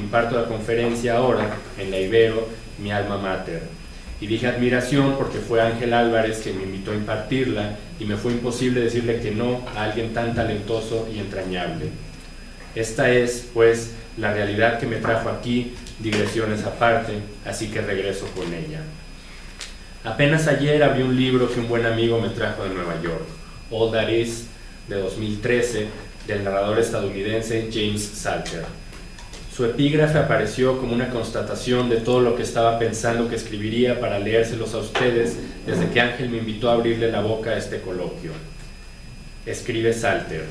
imparto la conferencia ahora en la Ibero, mi alma mater. Y dije admiración porque fue Ángel Álvarez quien me invitó a impartirla y me fue imposible decirle que no a alguien tan talentoso y entrañable. Esta es, pues, la realidad que me trajo aquí, digresiones aparte, así que regreso con ella. Apenas ayer abrí un libro que un buen amigo me trajo de Nueva York, All That Is, de 2013, del narrador estadounidense James Salter. Su epígrafe apareció como una constatación de todo lo que estaba pensando que escribiría para leérselos a ustedes desde que Ángel me invitó a abrirle la boca a este coloquio. Escribe Salter: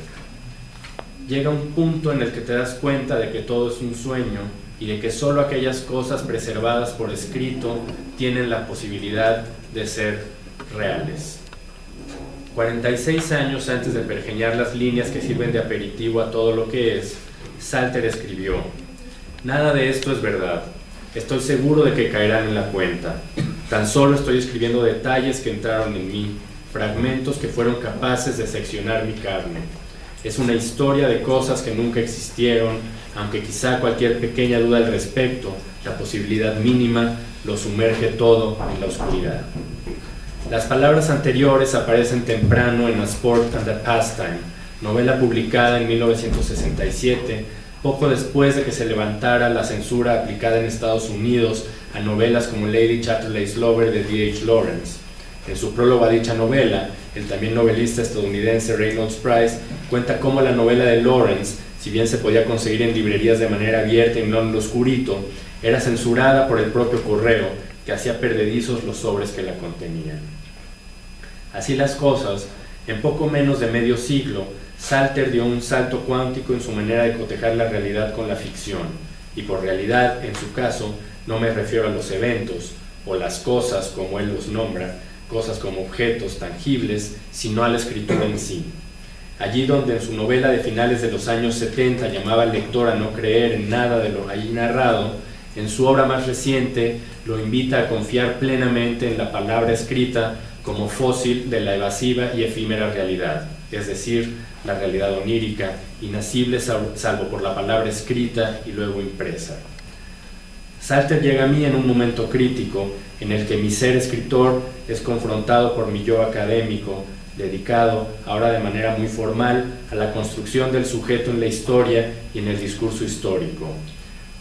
llega un punto en el que te das cuenta de que todo es un sueño y de que solo aquellas cosas preservadas por escrito tienen la posibilidad de ser reales. 46 años antes de pergeñar las líneas que sirven de aperitivo a todo lo que es, Salter escribió: nada de esto es verdad. Estoy seguro de que caerán en la cuenta. Tan solo estoy escribiendo detalles que entraron en mí, fragmentos que fueron capaces de seccionar mi carne. Es una historia de cosas que nunca existieron, aunque quizá cualquier pequeña duda al respecto, la posibilidad mínima, lo sumerge todo en la oscuridad. Las palabras anteriores aparecen temprano en A Sport and a Pastime, novela publicada en 1967, poco después de que se levantara la censura aplicada en Estados Unidos a novelas como Lady Chatterley's Lover de D.H. Lawrence. En su prólogo a dicha novela, el también novelista estadounidense Reynolds Price cuenta cómo la novela de Lawrence, si bien se podía conseguir en librerías de manera abierta y no en lo oscurito, era censurada por el propio correo, que hacía perdedizos los sobres que la contenían. Así las cosas, en poco menos de medio siglo, Salter dio un salto cuántico en su manera de cotejar la realidad con la ficción, y por realidad, en su caso, no me refiero a los eventos, o las cosas como él los nombra, cosas como objetos tangibles, sino a la escritura en sí. Allí donde en su novela de finales de los años 70 llamaba al lector a no creer en nada de lo allí narrado, en su obra más reciente lo invita a confiar plenamente en la palabra escrita como fósil de la evasiva y efímera realidad, es decir, la realidad onírica, inacible salvo por la palabra escrita y luego impresa. Salter llega a mí en un momento crítico en el que mi ser escritor es confrontado por mi yo académico, dedicado, ahora de manera muy formal, a la construcción del sujeto en la historia y en el discurso histórico.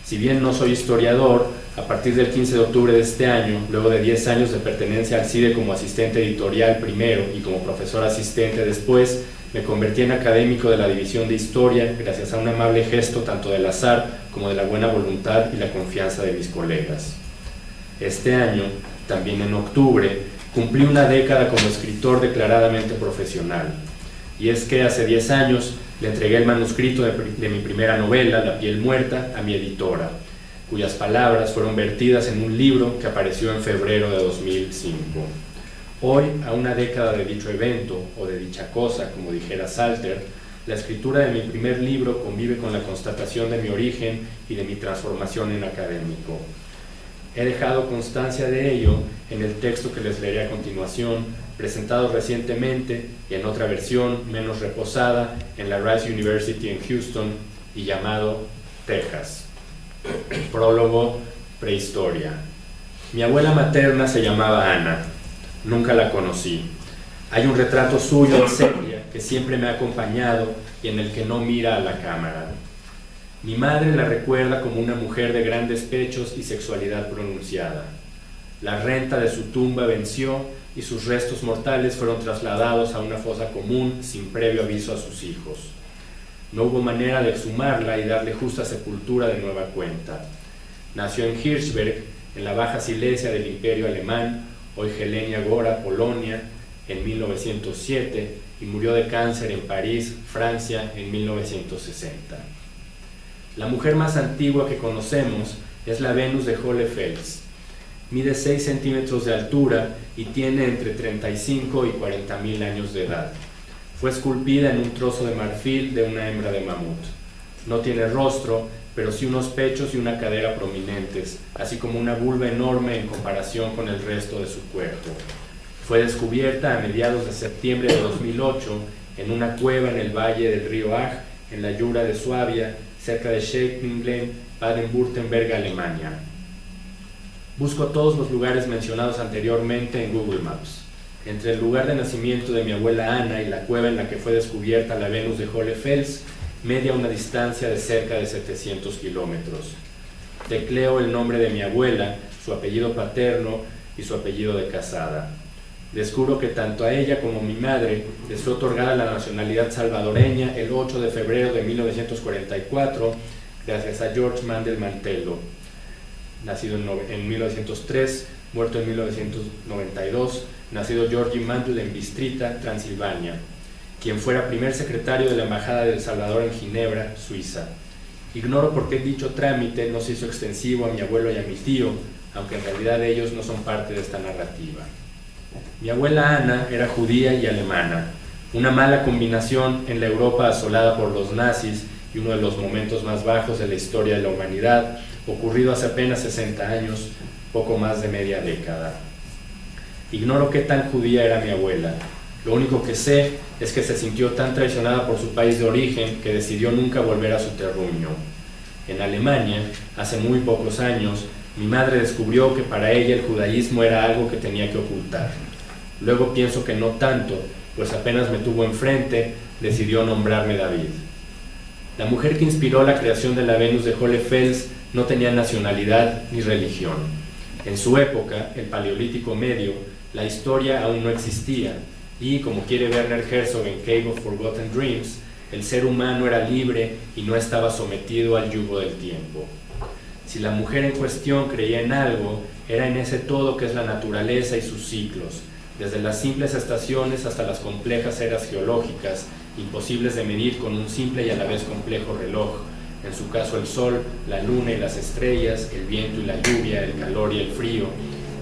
Si bien no soy historiador, a partir del 15 de octubre de este año, luego de 10 años de pertenencia al CIDE como asistente editorial primero y como profesor asistente después, me convertí en académico de la División de Historia gracias a un amable gesto tanto del azar como de la buena voluntad y la confianza de mis colegas. Este año, también en octubre, cumplí una década como escritor declaradamente profesional. Y es que hace 10 años le entregué el manuscrito de mi primera novela, La piel muerta, a mi editora, cuyas palabras fueron vertidas en un libro que apareció en febrero de 2005. Hoy, a una década de dicho evento, o de dicha cosa, como dijera Salter, la escritura de mi primer libro convive con la constatación de mi origen y de mi transformación en académico. He dejado constancia de ello en el texto que les leeré a continuación, presentado recientemente y en otra versión menos reposada en la Rice University en Houston y llamado Texas. Prólogo, prehistoria. Mi abuela materna se llamaba Ana. Nunca la conocí. Hay un retrato suyo en sepia que siempre me ha acompañado y en el que no mira a la cámara. Mi madre la recuerda como una mujer de grandes pechos y sexualidad pronunciada. La renta de su tumba venció y sus restos mortales fueron trasladados a una fosa común sin previo aviso a sus hijos. No hubo manera de exhumarla y darle justa sepultura de nueva cuenta. Nació en Hirschberg, en la Baja Silesia del Imperio Alemán, hoy Jelenia Góra, Polonia, en 1907 y murió de cáncer en París, Francia, en 1960. La mujer más antigua que conocemos es la Venus de Hohlefels. Mide 6 centímetros de altura y tiene entre 35 y 40.000 años de edad. Fue esculpida en un trozo de marfil de una hembra de mamut. No tiene rostro, pero sí unos pechos y una cadera prominentes, así como una vulva enorme en comparación con el resto de su cuerpo. Fue descubierta a mediados de septiembre de 2008 en una cueva en el valle del río Aj, en la Jura de Suabia, cerca de Scheipningen, Baden-Württemberg, Alemania. Busco todos los lugares mencionados anteriormente en Google Maps. Entre el lugar de nacimiento de mi abuela Ana y la cueva en la que fue descubierta la Venus de Hohlefels, media una distancia de cerca de 700 kilómetros. Tecleo el nombre de mi abuela, su apellido paterno y su apellido de casada. Descubro que tanto a ella como a mi madre les fue otorgada la nacionalidad salvadoreña el 8 de febrero de 1944 gracias a George Mandel Mantello, nacido en 1903, muerto en 1992, nacido Georgi Mandel en Bistrita, Transilvania, quien fuera primer secretario de la Embajada de El Salvador en Ginebra, Suiza. Ignoro por qué dicho trámite no se hizo extensivo a mi abuelo y a mi tío, aunque en realidad ellos no son parte de esta narrativa. Mi abuela Ana era judía y alemana, una mala combinación en la Europa asolada por los nazis y uno de los momentos más bajos de la historia de la humanidad, ocurrido hace apenas 60 años, poco más de media década. Ignoro qué tan judía era mi abuela. Lo único que sé es que se sintió tan traicionada por su país de origen que decidió nunca volver a su terruño. En Alemania, hace muy pocos años, mi madre descubrió que para ella el judaísmo era algo que tenía que ocultar. Luego pienso que no tanto, pues apenas me tuvo enfrente, decidió nombrarme David. La mujer que inspiró la creación de la Venus de Hohlefels no tenía nacionalidad ni religión. En su época, el Paleolítico Medio, la historia aún no existía y, como quiere Werner Herzog en Cave of Forgotten Dreams, el ser humano era libre y no estaba sometido al yugo del tiempo. Si la mujer en cuestión creía en algo, era en ese todo que es la naturaleza y sus ciclos, desde las simples estaciones hasta las complejas eras geológicas, imposibles de medir con un simple y a la vez complejo reloj, en su caso el sol, la luna y las estrellas, el viento y la lluvia, el calor y el frío,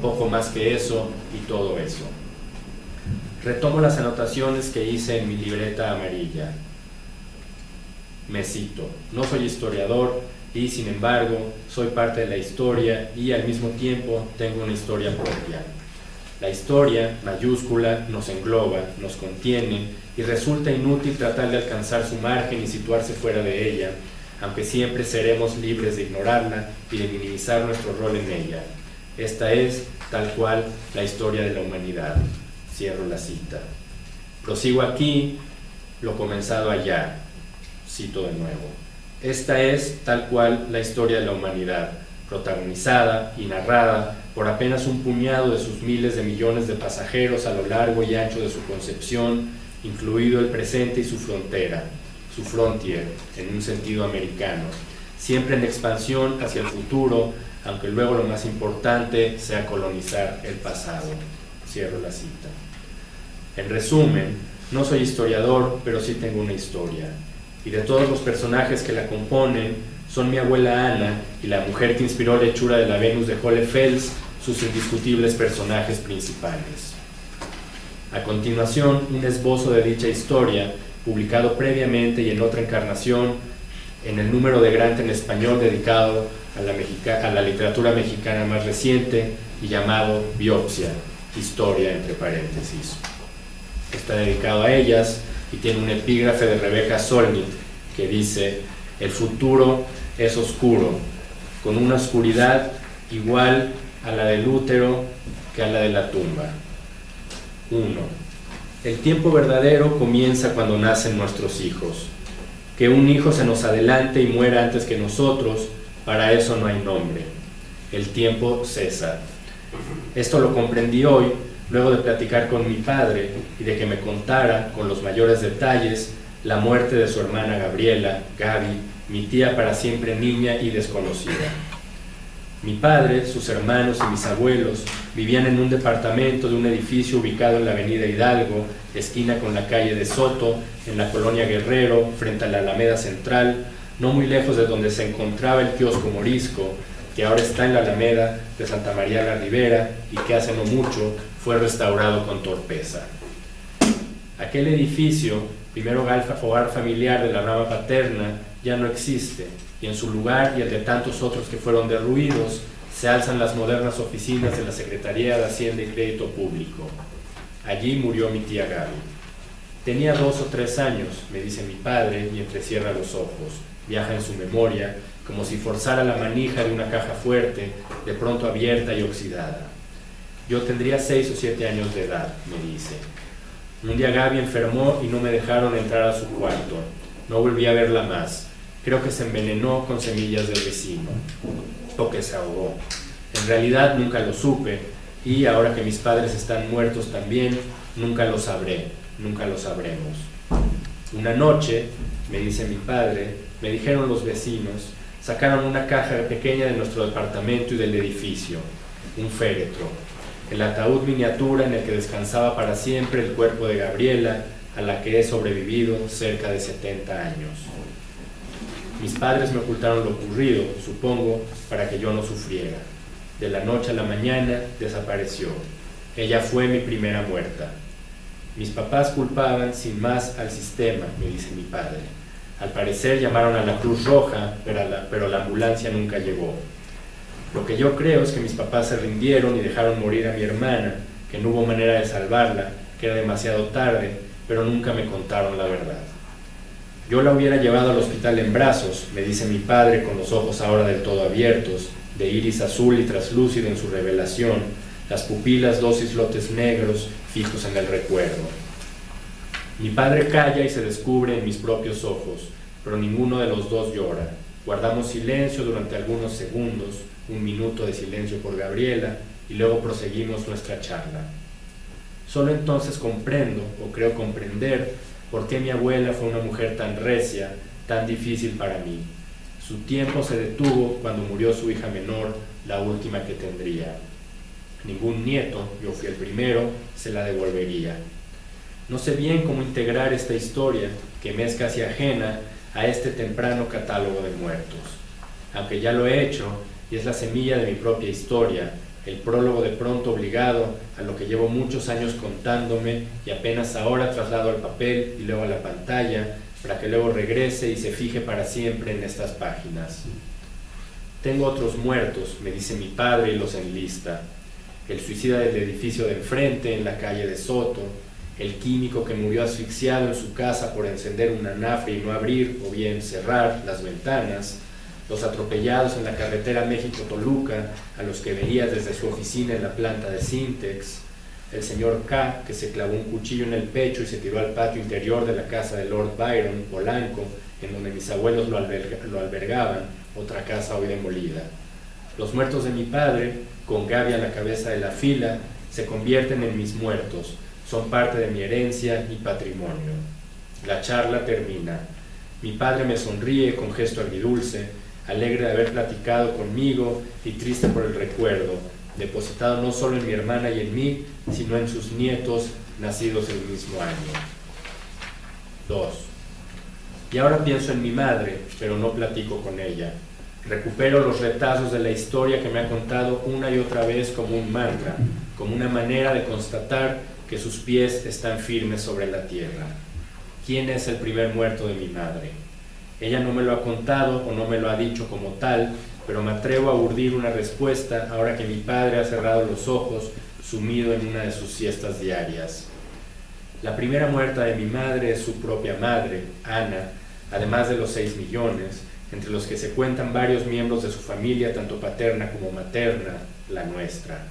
poco más que eso y todo eso. Retomo las anotaciones que hice en mi libreta amarilla. Me cito: no soy historiador y, sin embargo, soy parte de la historia y al mismo tiempo tengo una historia propia. La historia, mayúscula, nos engloba, nos contiene y resulta inútil tratar de alcanzar su margen y situarse fuera de ella, aunque siempre seremos libres de ignorarla y de minimizar nuestro rol en ella. Esta es, tal cual, la historia de la humanidad. Cierro la cita. Prosigo aquí lo comenzado allá. Cito de nuevo. Esta es, tal cual, la historia de la humanidad, protagonizada y narrada por apenas un puñado de sus miles de millones de pasajeros a lo largo y ancho de su concepción, incluido el presente y su frontera, su frontier, en un sentido americano, siempre en expansión hacia el futuro, aunque luego lo más importante sea colonizar el pasado. Cierro la cita. En resumen, no soy historiador, pero sí tengo una historia. Y de todos los personajes que la componen, son mi abuela Ana y la mujer que inspiró la hechura de la Venus de Hohlefels sus indiscutibles personajes principales. A continuación, un esbozo de dicha historia, publicado previamente y en otra encarnación, en el número de Grant en español dedicado a la literatura mexicana más reciente y llamado Biopsia, historia entre paréntesis. Está dedicado a ellas y tiene un epígrafe de Rebecca Solnit que dice: el futuro es oscuro, con una oscuridad igual a la del útero que a la de la tumba. 1. El tiempo verdadero comienza cuando nacen nuestros hijos. Que un hijo se nos adelante y muera antes que nosotros, para eso no hay nombre. El tiempo cesa. Esto lo comprendí hoy, luego de platicar con mi padre y de que me contara, con los mayores detalles, la muerte de su hermana Gabriela, Gaby, mi tía para siempre niña y desconocida. Mi padre, sus hermanos y mis abuelos vivían en un departamento de un edificio ubicado en la avenida Hidalgo, esquina con la calle de Soto, en la colonia Guerrero, frente a la Alameda Central, no muy lejos de donde se encontraba el kiosco Morisco, que ahora está en la Alameda de Santa María la Ribera y que hace no mucho fue restaurado con torpeza. Aquel edificio, primero hogar familiar de la rama paterna, ya no existe, y en su lugar y el de tantos otros que fueron derruidos, se alzan las modernas oficinas de la Secretaría de Hacienda y Crédito Público. Allí murió mi tía Gaby. Tenía 2 o 3 años, me dice mi padre, y entrecierra los ojos. Viaja en su memoria, como si forzara la manija de una caja fuerte, de pronto abierta y oxidada. Yo tendría 6 o 7 años de edad, me dice. Un día Gaby enfermó y no me dejaron entrar a su cuarto. No volví a verla más. Creo que se envenenó con semillas del vecino, o que se ahogó. En realidad nunca lo supe, y ahora que mis padres están muertos también, nunca lo sabré, nunca lo sabremos. Una noche, me dice mi padre, me dijeron los vecinos, sacaron una caja pequeña de nuestro departamento y del edificio, un féretro, el ataúd miniatura en el que descansaba para siempre el cuerpo de Gabriela, a la que he sobrevivido cerca de 70 años. Mis padres me ocultaron lo ocurrido, supongo, para que yo no sufriera. De la noche a la mañana desapareció. Ella fue mi primera muerta. Mis papás culpaban sin más al sistema, me dice mi padre. Al parecer llamaron a la Cruz Roja, pero la ambulancia nunca llegó. Lo que yo creo es que mis papás se rindieron y dejaron morir a mi hermana, que no hubo manera de salvarla, que era demasiado tarde, pero nunca me contaron la verdad. Yo la hubiera llevado al hospital en brazos, me dice mi padre con los ojos ahora del todo abiertos, de iris azul y traslúcido en su revelación, las pupilas 2 islotes negros fijos en el recuerdo. Mi padre calla y se descubre en mis propios ojos, pero ninguno de los dos llora. Guardamos silencio durante algunos segundos, 1 minuto de silencio por Gabriela, y luego proseguimos nuestra charla. Solo entonces comprendo, o creo comprender, por qué mi abuela fue una mujer tan recia, tan difícil para mí. Su tiempo se detuvo cuando murió su hija menor, la última que tendría. Ningún nieto, yo fui el primero, se la devolvería. No sé bien cómo integrar esta historia, que me es casi ajena, a este temprano catálogo de muertos. Aunque ya lo he hecho, y es la semilla de mi propia historia, el prólogo de pronto obligado a lo que llevo muchos años contándome y apenas ahora traslado al papel y luego a la pantalla, para que luego regrese y se fije para siempre en estas páginas. Tengo otros muertos, me dice mi padre y los enlista. El suicida del edificio de enfrente, en la calle de Soto, el químico que murió asfixiado en su casa por encender un anafre y no abrir o bien cerrar las ventanas, los atropellados en la carretera México-Toluca, a los que veía desde su oficina en la planta de Sintex, el señor K, que se clavó un cuchillo en el pecho y se tiró al patio interior de la casa de Lord Byron, Polanco, en donde mis abuelos lo albergaban, otra casa hoy demolida. Los muertos de mi padre, con Gaby a la cabeza de la fila, se convierten en mis muertos, son parte de mi herencia y patrimonio. La charla termina. Mi padre me sonríe con gesto agridulce, alegre de haber platicado conmigo y triste por el recuerdo, depositado no solo en mi hermana y en mí, sino en sus nietos nacidos el mismo año. 2. Y ahora pienso en mi madre, pero no platico con ella. Recupero los retazos de la historia que me ha contado una y otra vez como un mantra, como una manera de constatar que sus pies están firmes sobre la tierra. ¿Quién es el primer muerto de mi madre? Ella no me lo ha contado o no me lo ha dicho como tal, pero me atrevo a urdir una respuesta ahora que mi padre ha cerrado los ojos, sumido en una de sus siestas diarias. La primera muerta de mi madre es su propia madre, Ana, además de los 6 millones, entre los que se cuentan varios miembros de su familia, tanto paterna como materna, la nuestra.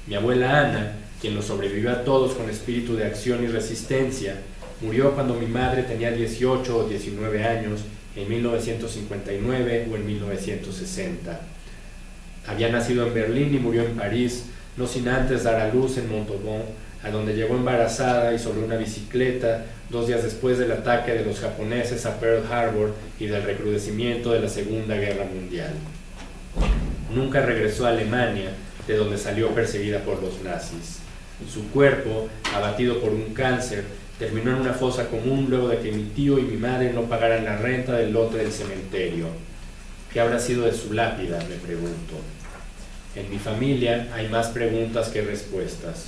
Mi abuela Ana, quien los sobrevivió a todos con espíritu de acción y resistencia, murió cuando mi madre tenía 18 o 19 años, en 1959 o en 1960. Había nacido en Berlín y murió en París, no sin antes dar a luz en Montauban, a donde llegó embarazada y sobre una bicicleta 2 días después del ataque de los japoneses a Pearl Harbor y del recrudecimiento de la Segunda Guerra Mundial. Nunca regresó a Alemania, de donde salió perseguida por los nazis. Su cuerpo, abatido por un cáncer, terminó en una fosa común luego de que mi tío y mi madre no pagaran la renta del lote del cementerio. ¿Qué habrá sido de su lápida?, me pregunto. En mi familia hay más preguntas que respuestas.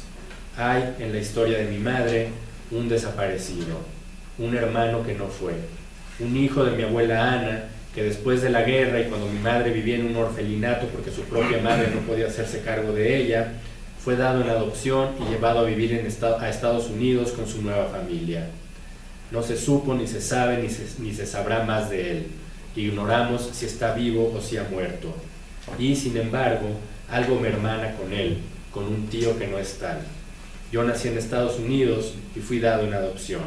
Hay, en la historia de mi madre, un desaparecido, un hermano que no fue, un hijo de mi abuela Ana, que después de la guerra y cuando mi madre vivía en un orfelinato porque su propia madre no podía hacerse cargo de ella, fue dado en adopción y llevado a vivir a Estados Unidos con su nueva familia. No se supo, ni se sabe, ni se sabrá más de él. Ignoramos si está vivo o si ha muerto. Y, sin embargo, algo me hermana con él, con un tío que no es tal. Yo nací en Estados Unidos y fui dado en adopción.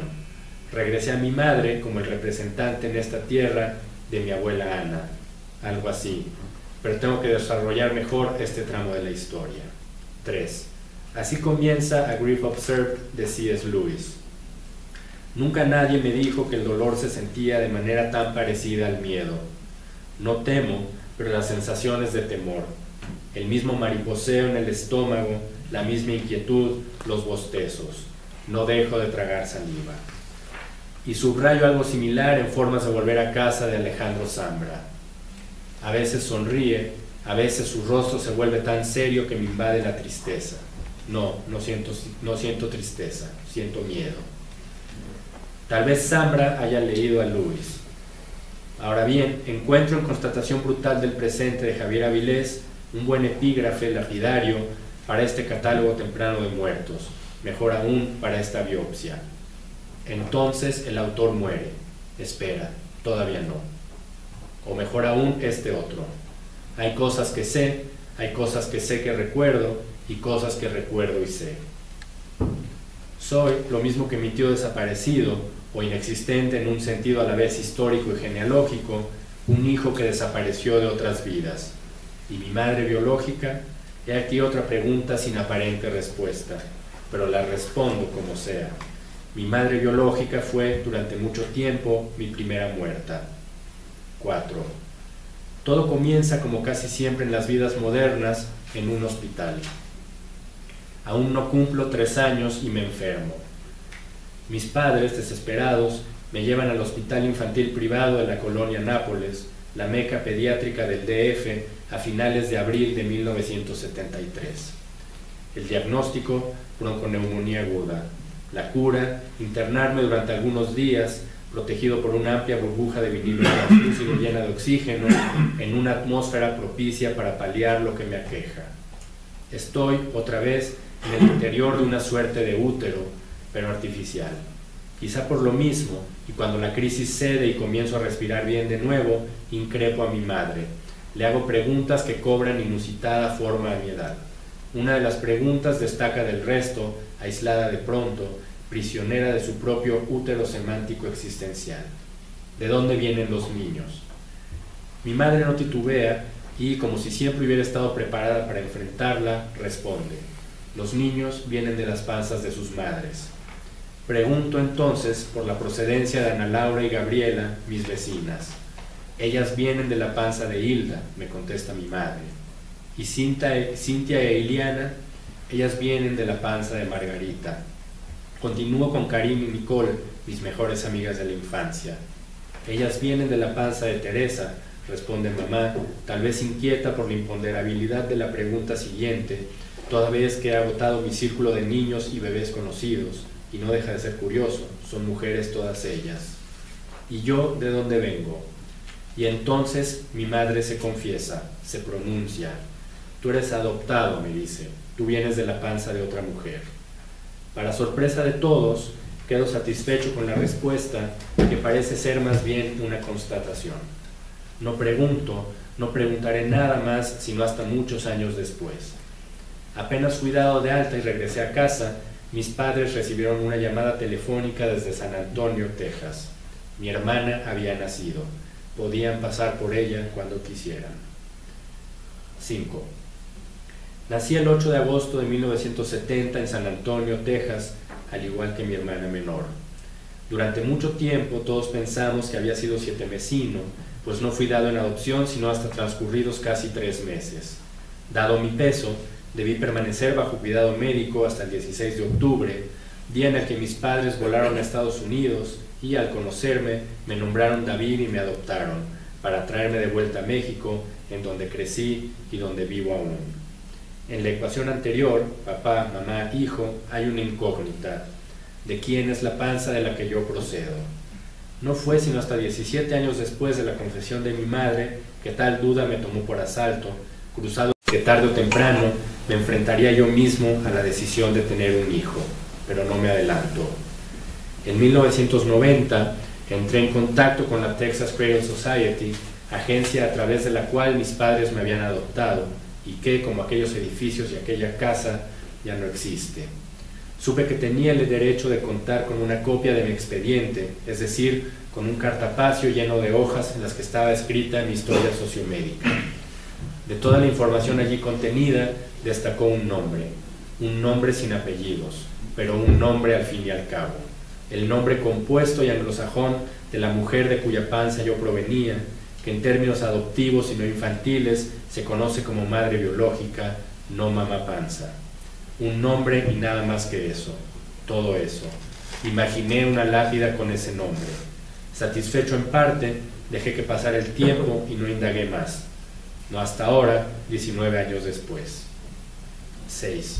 Regresé a mi madre como el representante en esta tierra de mi abuela Ana, algo así. Pero tengo que desarrollar mejor este tramo de la historia. 3. Así comienza A Grief Observed de C.S. Lewis. Nunca nadie me dijo que el dolor se sentía de manera tan parecida al miedo. No temo, pero las sensaciones de temor. El mismo mariposeo en el estómago, la misma inquietud, los bostezos. No dejo de tragar saliva. Y subrayo algo similar en Formas de volver a casa de Alejandro Zambra. A veces sonríe, a veces su rostro se vuelve tan serio que me invade la tristeza. No siento tristeza, siento miedo. Tal vez Zambra haya leído a Lewis. Ahora bien, encuentro en Constatación brutal del presente de Javier Avilés un buen epígrafe lapidario para este catálogo temprano de muertos, mejor aún para esta biopsia. Entonces el autor muere. Espera, todavía no. O mejor aún, este otro. Hay cosas que sé que recuerdo y cosas que recuerdo y sé. Soy, lo mismo que mi tío desaparecido, o inexistente en un sentido a la vez histórico y genealógico, un hijo que desapareció de otras vidas. ¿Y mi madre biológica? He aquí otra pregunta sin aparente respuesta, pero la respondo como sea. Mi madre biológica fue, durante mucho tiempo, mi primera muerta. 4. Todo comienza, como casi siempre en las vidas modernas, en un hospital. Aún no cumplo 3 años y me enfermo. Mis padres, desesperados, me llevan al hospital infantil privado de la colonia Nápoles, la meca pediátrica del DF, a finales de abril de 1973. El diagnóstico, bronconeumonía aguda. La cura, internarme durante algunos días, protegido por una amplia burbuja de vinilo translúcido llena de oxígeno, en una atmósfera propicia para paliar lo que me aqueja. Estoy, otra vez, en el interior de una suerte de útero, pero artificial. Quizá por lo mismo, y cuando la crisis cede y comienzo a respirar bien de nuevo, increpo a mi madre. Le hago preguntas que cobran inusitada forma a mi edad. Una de las preguntas destaca del resto, aislada de pronto, prisionera de su propio útero semántico existencial. ¿De dónde vienen los niños? Mi madre no titubea y, como si siempre hubiera estado preparada para enfrentarla, responde: los niños vienen de las panzas de sus madres. Pregunto entonces por la procedencia de Ana Laura y Gabriela, mis vecinas. Ellas vienen de la panza de Hilda, me contesta mi madre. Y Cintia e Iliana, ellas vienen de la panza de Margarita. Continúo con Karim y Nicole, mis mejores amigas de la infancia. Ellas vienen de la panza de Teresa, responde mamá, tal vez inquieta por la imponderabilidad de la pregunta siguiente, toda vez que he agotado mi círculo de niños y bebés conocidos. Y no deja de ser curioso, son mujeres todas ellas. ¿Y yo de dónde vengo? Y entonces mi madre se confiesa, se pronuncia. Tú eres adoptado, me dice, tú vienes de la panza de otra mujer. Para sorpresa de todos, quedo satisfecho con la respuesta, que parece ser más bien una constatación. No pregunto, no preguntaré nada más, sino hasta muchos años después. Apenas fui dado de alta y regresé a casa, mis padres recibieron una llamada telefónica desde San Antonio, Texas. Mi hermana había nacido. Podían pasar por ella cuando quisieran. 5. Nací el 8 de agosto de 1970 en San Antonio, Texas, al igual que mi hermana menor. Durante mucho tiempo todos pensamos que había sido sietemesino, pues no fui dado en adopción sino hasta transcurridos casi 3 meses. Dado mi peso, debí permanecer bajo cuidado médico hasta el 16 de octubre, día en el que mis padres volaron a Estados Unidos y, al conocerme, me nombraron David y me adoptaron, para traerme de vuelta a México, en donde crecí y donde vivo aún. En la ecuación anterior, papá, mamá, hijo, hay una incógnita. ¿De quién es la panza de la que yo procedo? No fue sino hasta 17 años después de la confesión de mi madre que tal duda me tomó por asalto, cruzado que tarde o temprano me enfrentaría yo mismo a la decisión de tener un hijo, pero no me adelanto. En 1990 entré en contacto con la Texas Cradle Society, agencia a través de la cual mis padres me habían adoptado y que, como aquellos edificios y aquella casa, ya no existe. Supe que tenía el derecho de contar con una copia de mi expediente, es decir, con un cartapacio lleno de hojas en las que estaba escrita mi historia sociomédica. De toda la información allí contenida, destacó un nombre sin apellidos, pero un nombre al fin y al cabo, el nombre compuesto y anglosajón de la mujer de cuya panza yo provenía, que en términos adoptivos y no infantiles se conoce como madre biológica, no mamá panza. Un nombre y nada más que eso, todo eso. Imaginé una lápida con ese nombre. Satisfecho en parte, dejé que pasara el tiempo y no indagué más. No hasta ahora, 19 años después. 6.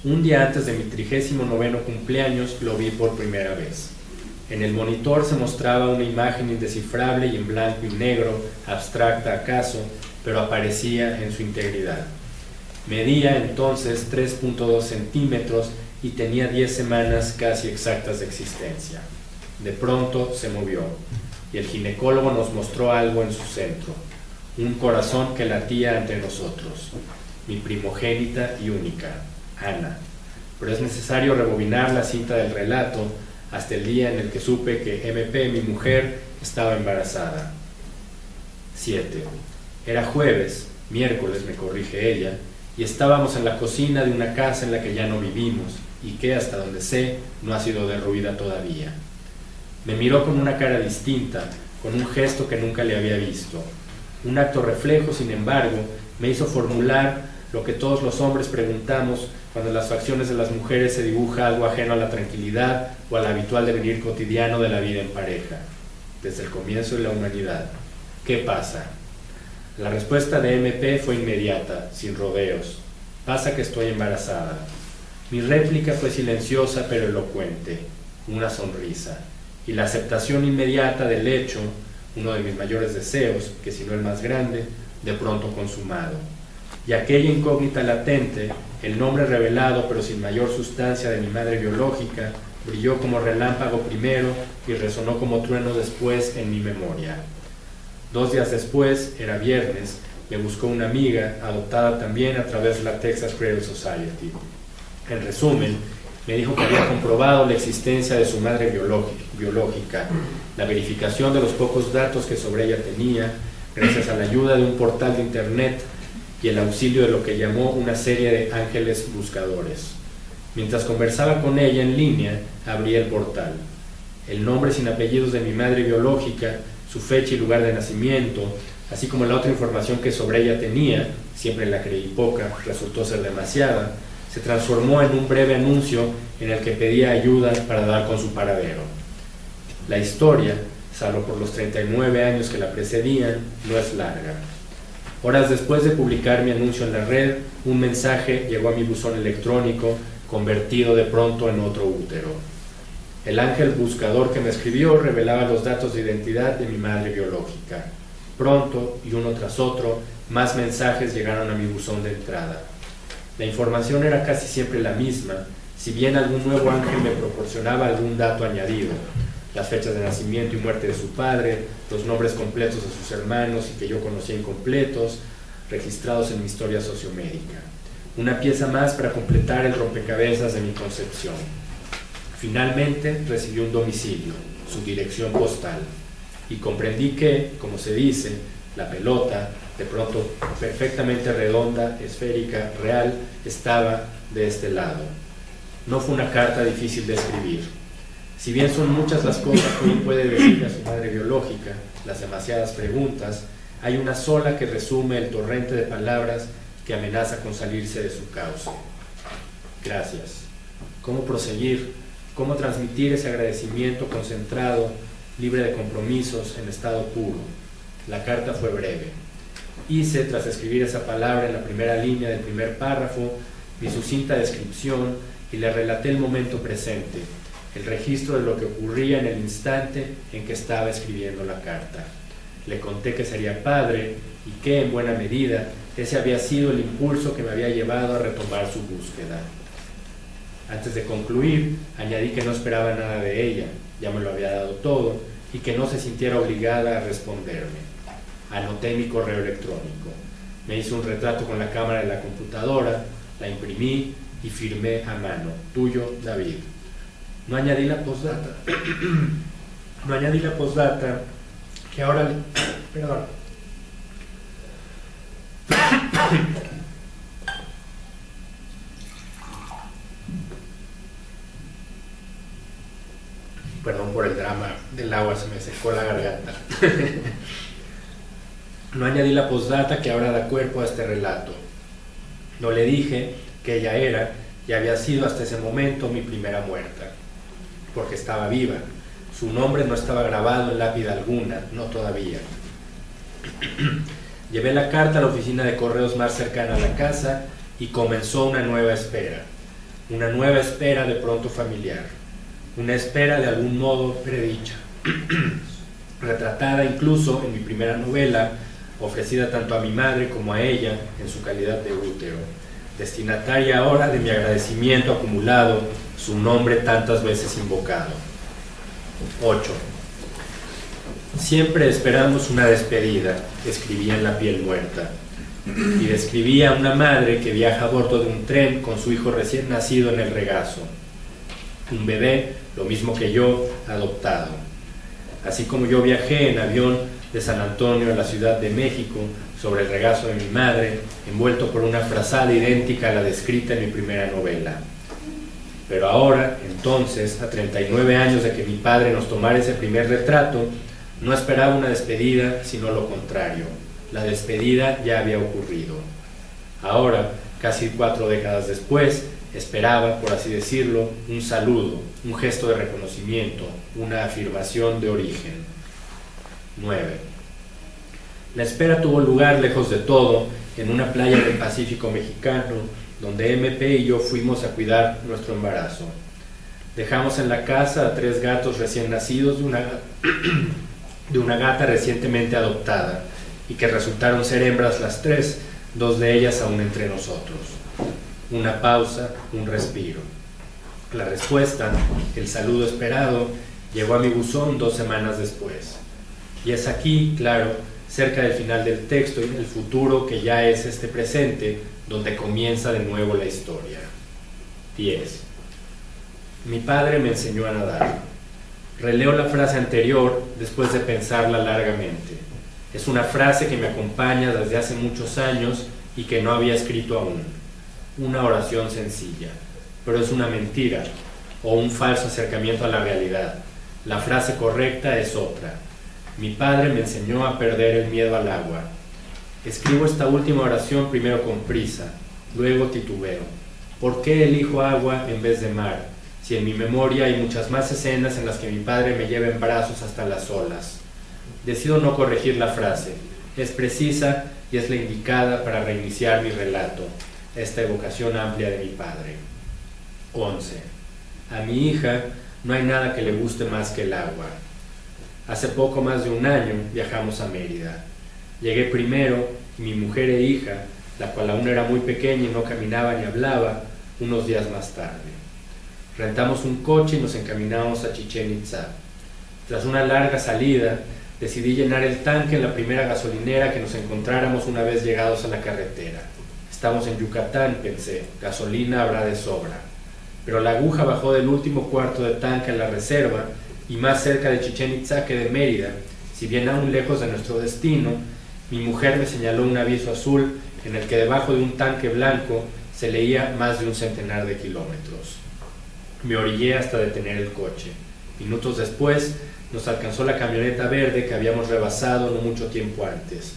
Un día antes de mi 39º cumpleaños lo vi por primera vez. En el monitor se mostraba una imagen indescifrable y en blanco y negro, abstracta acaso, pero aparecía en su integridad. Medía entonces 3.2 centímetros y tenía 10 semanas casi exactas de existencia. De pronto se movió y el ginecólogo nos mostró algo en su centro, un corazón que latía entre nosotros, mi primogénita y única, Ana. Pero es necesario rebobinar la cinta del relato hasta el día en el que supe que MP, mi mujer, estaba embarazada. 7. Era jueves, miércoles me corrige ella, y estábamos en la cocina de una casa en la que ya no vivimos y que, hasta donde sé, no ha sido derruida todavía. Me miró con una cara distinta, con un gesto que nunca le había visto. Un acto reflejo, sin embargo, me hizo formular lo que todos los hombres preguntamos cuando en las facciones de las mujeres se dibuja algo ajeno a la tranquilidad o al habitual devenir cotidiano de la vida en pareja, desde el comienzo de la humanidad. ¿Qué pasa? La respuesta de MP fue inmediata, sin rodeos. Pasa que estoy embarazada. Mi réplica fue silenciosa pero elocuente, una sonrisa, y la aceptación inmediata del hecho, uno de mis mayores deseos, que si no el más grande, de pronto consumado. Y aquella incógnita latente, el nombre revelado pero sin mayor sustancia de mi madre biológica, brilló como relámpago primero y resonó como trueno después en mi memoria. 2 días después, era viernes, me buscó una amiga, adoptada también a través de la Texas Cradle Society. En resumen, me dijo que había comprobado la existencia de su madre biológica, la verificación de los pocos datos que sobre ella tenía, gracias a la ayuda de un portal de internet y el auxilio de lo que llamó una serie de ángeles buscadores. Mientras conversaba con ella en línea, abrí el portal. El nombre sin apellidos de mi madre biológica, su fecha y lugar de nacimiento, así como la otra información que sobre ella tenía, siempre la creí poca, resultó ser demasiada, se transformó en un breve anuncio en el que pedía ayuda para dar con su paradero. La historia, salvo por los 39 años que la precedían, no es larga. Horas después de publicar mi anuncio en la red, un mensaje llegó a mi buzón electrónico, convertido de pronto en otro útero. El ángel buscador que me escribió revelaba los datos de identidad de mi madre biológica. Pronto, y uno tras otro, más mensajes llegaron a mi buzón de entrada. La información era casi siempre la misma, si bien algún nuevo ángel me proporcionaba algún dato añadido: las fechas de nacimiento y muerte de su padre, los nombres completos de sus hermanos y que yo conocía incompletos, registrados en mi historia sociomédica. Una pieza más para completar el rompecabezas de mi concepción. Finalmente recibí un domicilio, su dirección postal, y comprendí que, como se dice, la pelota, de pronto perfectamente redonda, esférica, real, estaba de este lado. No fue una carta difícil de escribir. Si bien son muchas las cosas que uno puede decir a su madre biológica, las demasiadas preguntas, hay una sola que resume el torrente de palabras que amenaza con salirse de su cauce. Gracias. ¿Cómo proseguir? ¿Cómo transmitir ese agradecimiento concentrado, libre de compromisos, en estado puro? La carta fue breve. Hice, tras escribir esa palabra en la primera línea del primer párrafo, mi sucinta descripción y le relaté el momento presente, el registro de lo que ocurría en el instante en que estaba escribiendo la carta. Le conté que sería padre y que, en buena medida, ese había sido el impulso que me había llevado a retomar su búsqueda. Antes de concluir, añadí que no esperaba nada de ella, ya me lo había dado todo, y que no se sintiera obligada a responderme. Anoté mi correo electrónico. Me hice un retrato con la cámara de la computadora, la imprimí y firmé a mano. Tuyo, David. No añadí la postdata. No añadí la postdata que ahora... Perdón. Perdón por el drama del agua, se me secó la garganta. No añadí la postdata que ahora da cuerpo a este relato. No le dije que ella era y había sido hasta ese momento mi primera muerta, porque estaba viva. Su nombre no estaba grabado en lápida alguna, no todavía. Llevé la carta a la oficina de correos más cercana a la casa y comenzó una nueva espera de pronto familiar, una espera de algún modo predicha, retratada incluso en mi primera novela, ofrecida tanto a mi madre como a ella en su calidad de útero, destinataria ahora de mi agradecimiento acumulado, su nombre tantas veces invocado. 8. Siempre esperamos una despedida, escribía en la piel muerta, y describía a una madre que viaja a bordo de un tren con su hijo recién nacido en el regazo, un bebé, lo mismo que yo, adoptado. Así como yo viajé en avión de San Antonio a la Ciudad de México sobre el regazo de mi madre, envuelto por una frazada idéntica a la descrita en mi primera novela. Pero ahora, entonces, a 39 años de que mi padre nos tomara ese primer retrato, no esperaba una despedida, sino lo contrario. La despedida ya había ocurrido. Ahora, casi 4 décadas después, esperaba, por así decirlo, un saludo, un gesto de reconocimiento, una afirmación de origen. 9. La espera tuvo lugar lejos de todo, en una playa del Pacífico mexicano, donde MP y yo fuimos a cuidar nuestro embarazo. Dejamos en la casa a 3 gatos recién nacidos de una gata recientemente adoptada, y que resultaron ser hembras las 3, 2 de ellas aún entre nosotros. Una pausa, un respiro. La respuesta, el saludo esperado, llegó a mi buzón 2 semanas después. Y es aquí, claro, cerca del final del texto y en el futuro que ya es este presente, donde comienza de nuevo la historia. 10. Mi padre me enseñó a nadar. Releo la frase anterior después de pensarla largamente. Es una frase que me acompaña desde hace muchos años y que no había escrito aún. Una oración sencilla, pero es una mentira o un falso acercamiento a la realidad. La frase correcta es otra. Mi padre me enseñó a perder el miedo al agua. Escribo esta última oración primero con prisa, luego titubeo. ¿Por qué elijo agua en vez de mar, si en mi memoria hay muchas más escenas en las que mi padre me lleva en brazos hasta las olas? Decido no corregir la frase. Es precisa y es la indicada para reiniciar mi relato, esta evocación amplia de mi padre. 11. A mi hija no hay nada que le guste más que el agua. Hace poco más de un año viajamos a Mérida. Llegué primero y mi mujer e hija, la cual aún era muy pequeña y no caminaba ni hablaba, unos días más tarde. Rentamos un coche y nos encaminamos a Chichén Itzá. Tras una larga salida, decidí llenar el tanque en la primera gasolinera que nos encontráramos una vez llegados a la carretera. Estamos en Yucatán, pensé, gasolina habrá de sobra. Pero la aguja bajó del último cuarto de tanque en la reserva y más cerca de Chichén Itzá que de Mérida, si bien aún lejos de nuestro destino, mi mujer me señaló un aviso azul en el que debajo de un tanque blanco se leía más de 100 de kilómetros. Me orillé hasta detener el coche. Minutos después nos alcanzó la camioneta verde que habíamos rebasado no mucho tiempo antes.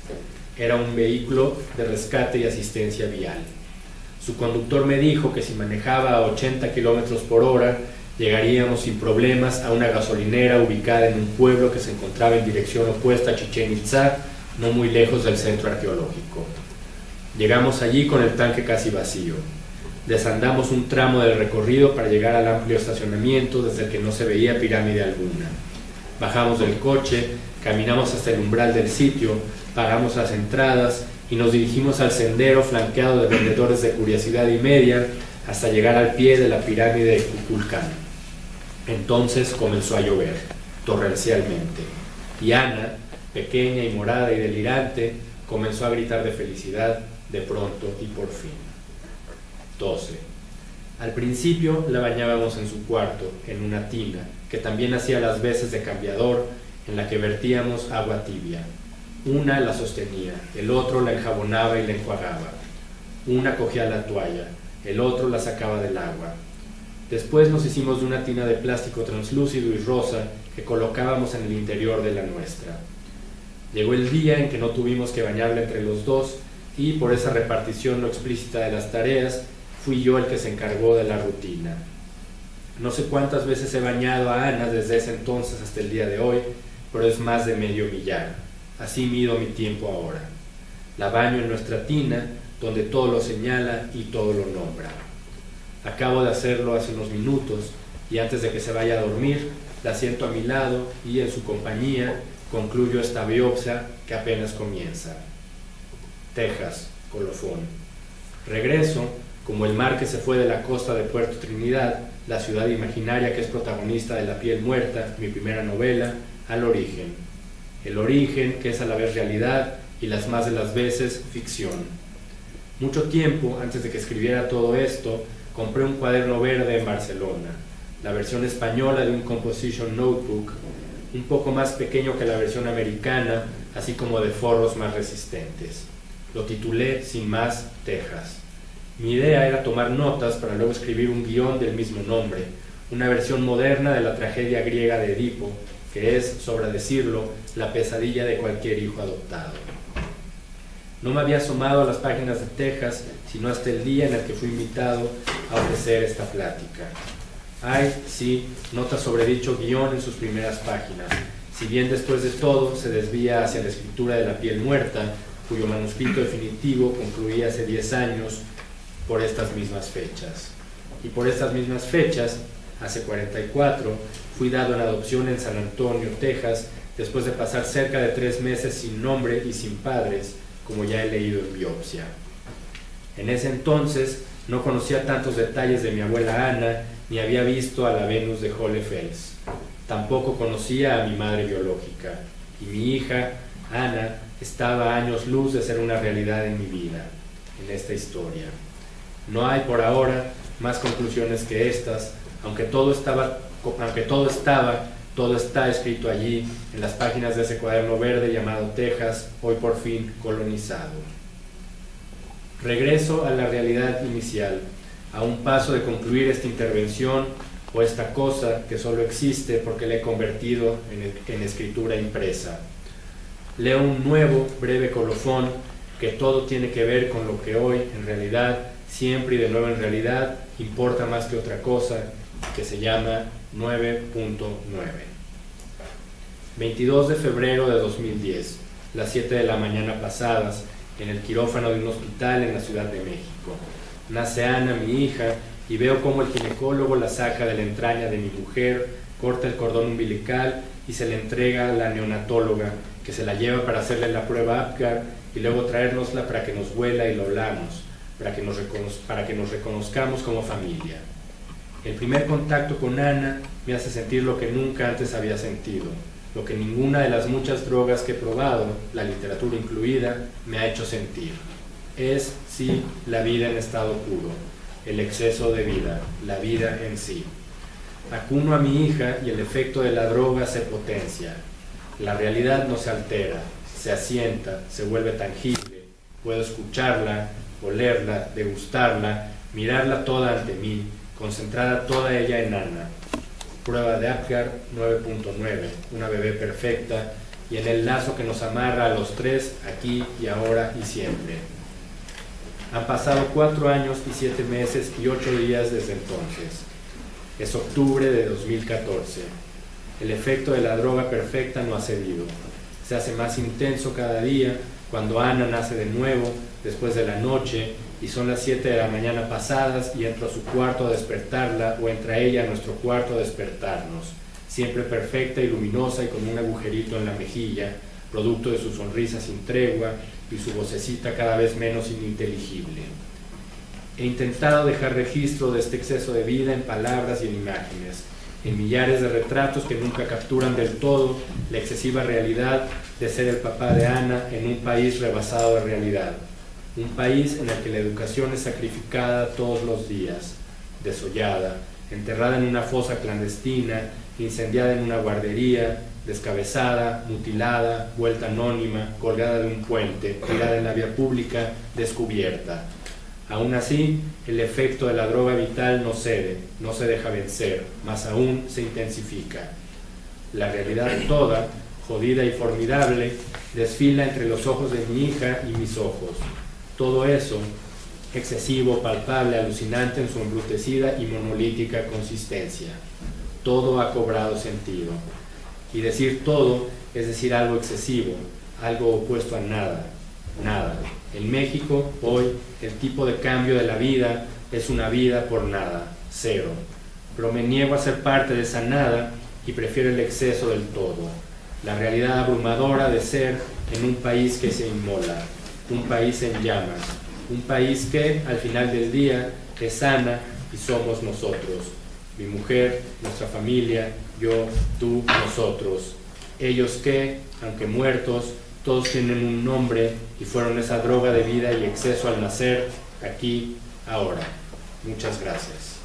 Era un vehículo de rescate y asistencia vial. Su conductor me dijo que si manejaba a 80 kilómetros por hora, llegaríamos sin problemas a una gasolinera ubicada en un pueblo que se encontraba en dirección opuesta a Chichén Itzá, no muy lejos del centro arqueológico. Llegamos allí con el tanque casi vacío. Desandamos un tramo del recorrido para llegar al amplio estacionamiento desde el que no se veía pirámide alguna. Bajamos del coche, caminamos hasta el umbral del sitio, pagamos las entradas y nos dirigimos al sendero flanqueado de vendedores de curiosidad y media hasta llegar al pie de la pirámide de Kukulcán. Entonces comenzó a llover, torrencialmente, y Ana, pequeña y morada y delirante, comenzó a gritar de felicidad de pronto y por fin. 12. Al principio la bañábamos en su cuarto, en una tina, que también hacía las veces de cambiador, en la que vertíamos agua tibia. Una la sostenía, el otro la enjabonaba y la enjuagaba. Una cogía la toalla, el otro la sacaba del agua. Después nos hicimos de una tina de plástico translúcido y rosa que colocábamos en el interior de la nuestra. Llegó el día en que no tuvimos que bañarla entre los dos y por esa repartición no explícita de las tareas, fui yo el que se encargó de la rutina. No sé cuántas veces he bañado a Ana desde ese entonces hasta el día de hoy, pero es más de medio millar. Así mido mi tiempo ahora. La baño en nuestra tina, donde todo lo señala y todo lo nombra. Acabo de hacerlo hace unos minutos y antes de que se vaya a dormir, la siento a mi lado y en su compañía concluyo esta biopsia que apenas comienza. Texas, colofón. Regreso, como el mar que se fue de la costa de Puerto Trinidad, la ciudad imaginaria que es protagonista de La piel muerta, mi primera novela, al origen. El origen que es a la vez realidad y las más de las veces ficción. Mucho tiempo antes de que escribiera todo esto, compré un cuaderno verde en Barcelona, la versión española de un composition notebook, un poco más pequeño que la versión americana, así como de forros más resistentes. Lo titulé sin más Texas. Mi idea era tomar notas para luego escribir un guión del mismo nombre, una versión moderna de la tragedia griega de Edipo, que es, sobra decirlo, la pesadilla de cualquier hijo adoptado. No me había asomado a las páginas de Texas, sino hasta el día en el que fui invitado a ofrecer esta plática. Hay, sí, notas sobre dicho guión en sus primeras páginas, si bien después de todo se desvía hacia la escritura de La piel muerta, cuyo manuscrito definitivo concluía hace 10 años por estas mismas fechas. Y por estas mismas fechas, hace 44, fui dado en adopción en San Antonio, Texas, después de pasar cerca de 3 meses sin nombre y sin padres, como ya he leído en biopsia. En ese entonces no conocía tantos detalles de mi abuela Ana, ni había visto a la Venus de Hohlefels. Tampoco conocía a mi madre biológica, y mi hija, Ana, estaba a años luz de ser una realidad en mi vida, en esta historia. No hay por ahora más conclusiones que estas, aunque todo está escrito allí, en las páginas de ese cuaderno verde llamado Texas, hoy por fin colonizado. Regreso a la realidad inicial, a un paso de concluir esta intervención o esta cosa que solo existe porque la he convertido en escritura impresa. Leo un nuevo, breve colofón que todo tiene que ver con lo que hoy, en realidad, siempre y de nuevo en realidad, importa más que otra cosa, que se llama 9.9. 22 de febrero de 2010, las 7 de la mañana pasadas, en el quirófano de un hospital en la Ciudad de México. Nace Ana, mi hija, y veo cómo el ginecólogo la saca de la entraña de mi mujer, corta el cordón umbilical y se le entrega a la neonatóloga, que se la lleva para hacerle la prueba Apgar y luego traérnosla para que nos huela y lo hablamos, para que nos reconozcamos como familia. El primer contacto con Ana me hace sentir lo que nunca antes había sentido, lo que ninguna de las muchas drogas que he probado, la literatura incluida, me ha hecho sentir. Es, sí, la vida en estado puro, el exceso de vida, la vida en sí. Acuno a mi hija y el efecto de la droga se potencia. La realidad no se altera, se asienta, se vuelve tangible. Puedo escucharla, olerla, degustarla, mirarla toda ante mí, concentrada toda ella en Ana. Prueba de Apgar 9.9, una bebé perfecta, y en el lazo que nos amarra a los tres, aquí y ahora y siempre. Han pasado 4 años y 7 meses y 8 días desde entonces. Es octubre de 2014. El efecto de la droga perfecta no ha cedido. Se hace más intenso cada día cuando Ana nace de nuevo después de la noche y son las 7 de la mañana pasadas y entro a su cuarto a despertarla o entra ella a nuestro cuarto a despertarnos, siempre perfecta y luminosa y con un agujerito en la mejilla, producto de su sonrisa sin tregua y su vocecita cada vez menos ininteligible. He intentado dejar registro de este exceso de vida en palabras y en imágenes, en millares de retratos que nunca capturan del todo la excesiva realidad de ser el papá de Ana en un país rebasado de realidad, un país en el que la educación es sacrificada todos los días, desollada, enterrada en una fosa clandestina, incendiada en una guardería, descabezada, mutilada, vuelta anónima, colgada de un puente, tirada en la vía pública, descubierta. Aún así, el efecto de la droga vital no cede, no se deja vencer, más aún se intensifica. La realidad toda, jodida y formidable, desfila entre los ojos de mi hija y mis ojos. Todo eso, excesivo, palpable, alucinante en su embrutecida y monolítica consistencia. Todo ha cobrado sentido. Y decir todo es decir algo excesivo, algo opuesto a nada, nada. En México, hoy, el tipo de cambio de la vida es una vida por nada, cero. Pero me niego a ser parte de esa nada y prefiero el exceso del todo. La realidad abrumadora de ser en un país que se inmola, un país en llamas, un país que, al final del día, es sana y somos nosotros. Mi mujer, nuestra familia, yo, tú, nosotros. Ellos que, aunque muertos, todos tienen un nombre y fueron esa droga de vida y exceso al nacer, aquí, ahora. Muchas gracias.